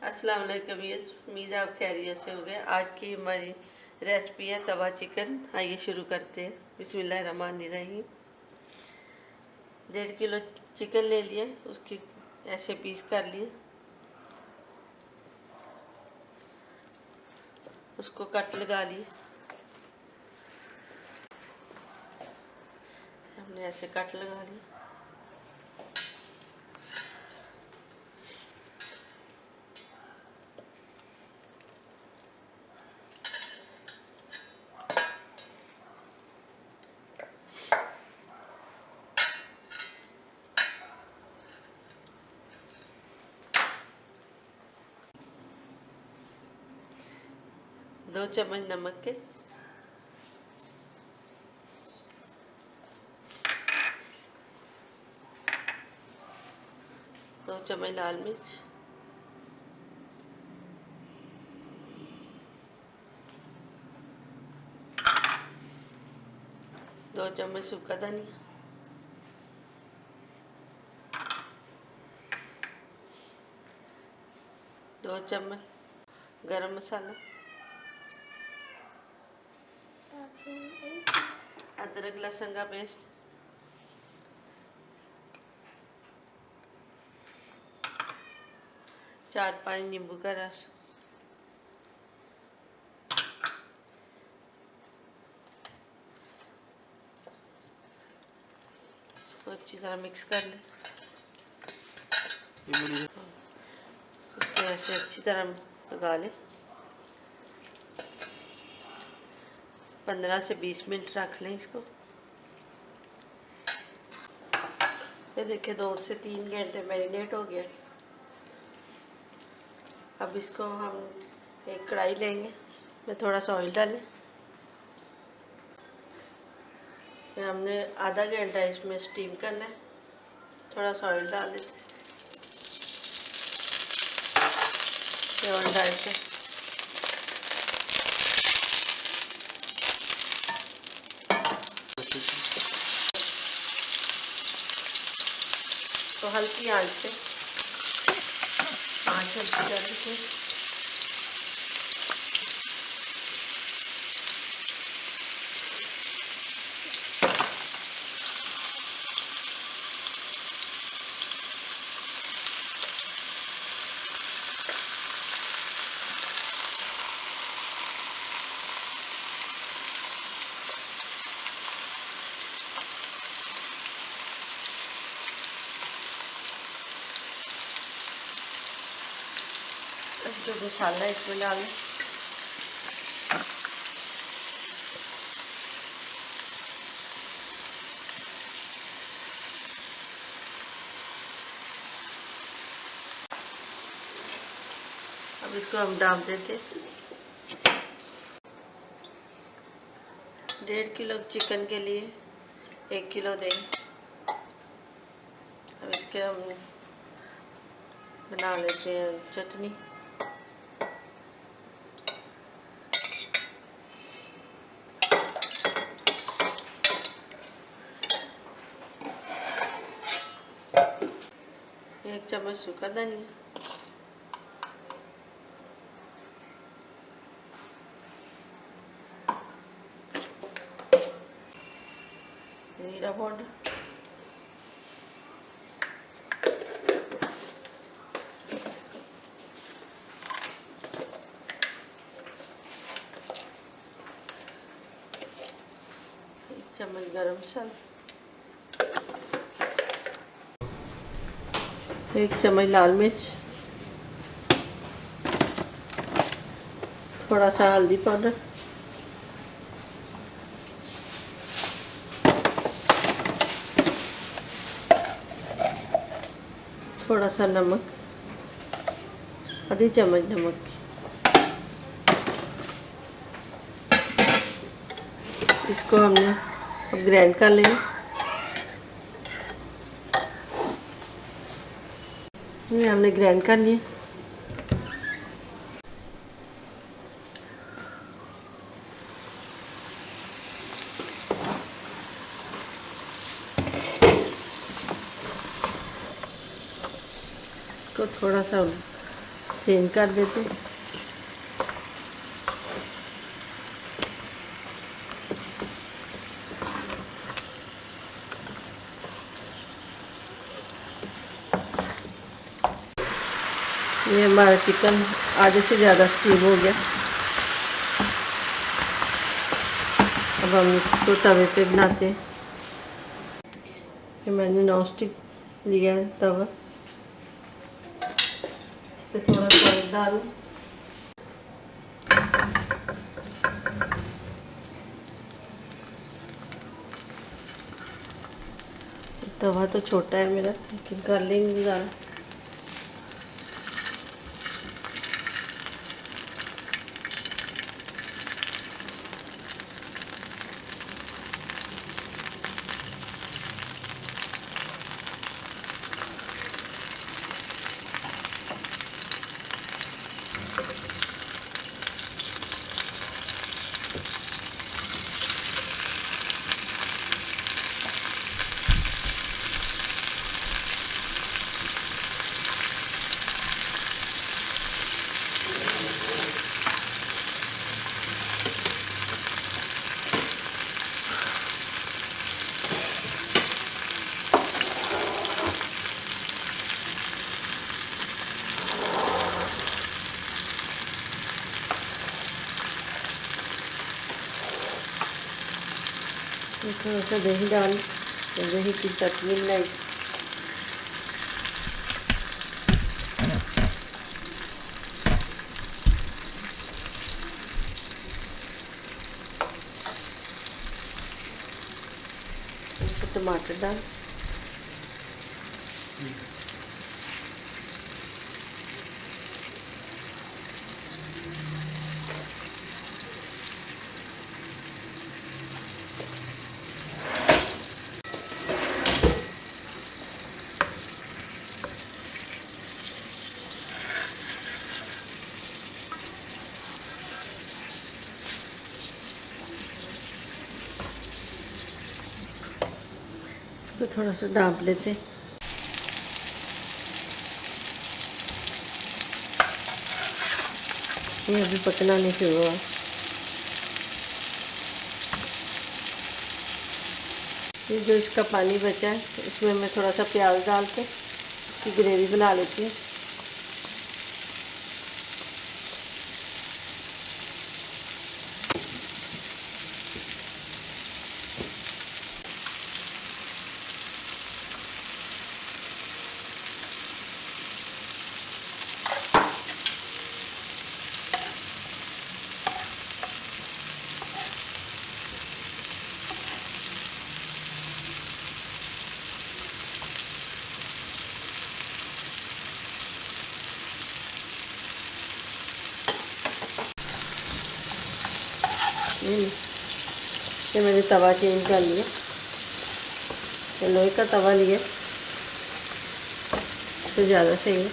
अस्सलाम वालेकुम। उम्मीद है आप खैरियत से हो गए। आज की हमारी रेसिपी है तवा चिकन। आइए शुरू करते हैं। बिस्मिल्लाहिर्रहमानिर्रहीम। 1.5 किलो चिकन ले लिए, उसकी ऐसे पीस कर लिए, उसको कट लगा लिए। हमने ऐसे कट लगा लिए। दो चम्मच नमक के, 2 चम्मच लाल मिर्च, 2 चम्मच सूखा धनिया, 2 चम्मच गरम मसाला, अदरक लहसुन का पेस्ट, 4-5 नींबू का रस, इसको अच्छी तरह मिक्स कर लें। इसको ऐसे अच्छी तरह लगा लें। 15 से 20 मिनट रख लें इसको। ये देखिए 2 से 3 घंटे मैरिनेट हो गया। अब इसको हम एक कढ़ाई लेंगे, में थोड़ा सा ऑयल डालें। फिर हमने आधा घंटा इसमें स्टीम करना है। थोड़ा सा ऑयल डाल देते, ऑयल डाल के तो हल्की आंच पे आंच हल्की कर देते। जो मसाला इसमें डालें, अब इसको हम डाल देते। 1.5 किलो चिकन के लिए 1 किलो दें। अब इसके हम बना लेते हैं चटनी। एक चम्मच सूखा धनिया, जीरा पाउडर, चम्मच गरम मसाला, 1 चम्मच लाल मिर्च, थोड़ा सा हल्दी पाउडर, थोड़ा सा नमक, आधी चम्मच नमक की। इसको हमने अब ग्राइंड कर लेंगे। ये हमने ग्राइंड कर लिया। इसको थोड़ा सा चेंज कर देते हैं। ये हमारा चिकन आधे से ज़्यादा स्टीम हो गया। अब हम इसको तवे पे बनाते हैं। ये मैंने नॉन स्टिक लिया है तवा, पे थोड़ा सा ऑयल डालूं। तवा तो छोटा है मेरा, लेकिन कर लेंगे गुजारा। थोड़ा सा दही डाल, दही की चटनी बनाई। टमाटर डाल, तो थोड़ा सा ढाँप लेते। ये अभी पकना नहीं शुरू हुआ। ये जो इसका पानी बचा है, इसमें मैं थोड़ा सा प्याज डाल के इसकी ग्रेवी बना लेती हूँ। ये मैंने तवा चेंज कर लिया, ये लोहे का तवा लिया तो ज़्यादा सही है।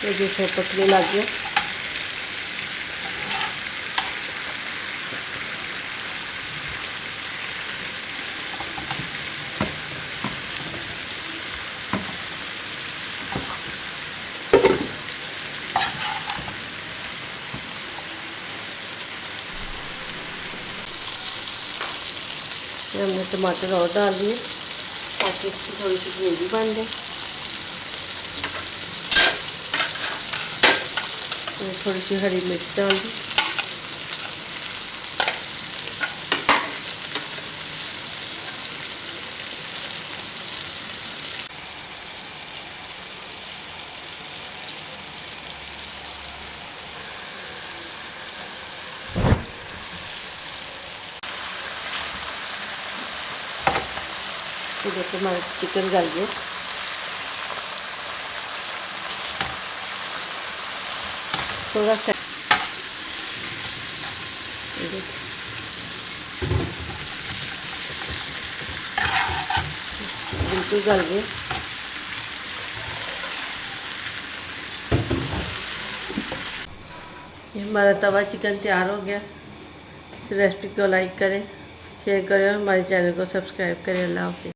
ये देखो पकने लग गया। हमने टमाटर और डाल दिए ताकि इसकी थोड़ी सी ग्रेवी बन जाए। थोड़ी सी हरी मिर्च डाल दी। देखो हमारा चिकन गल गया। थोड़ा सा बिल्कुल गल गए। ये हमारा तवा चिकन तैयार हो गया। इस रेसिपी को लाइक करें, शेयर करें और हमारे चैनल को सब्सक्राइब करें। अल्लाह हाफ़िज़।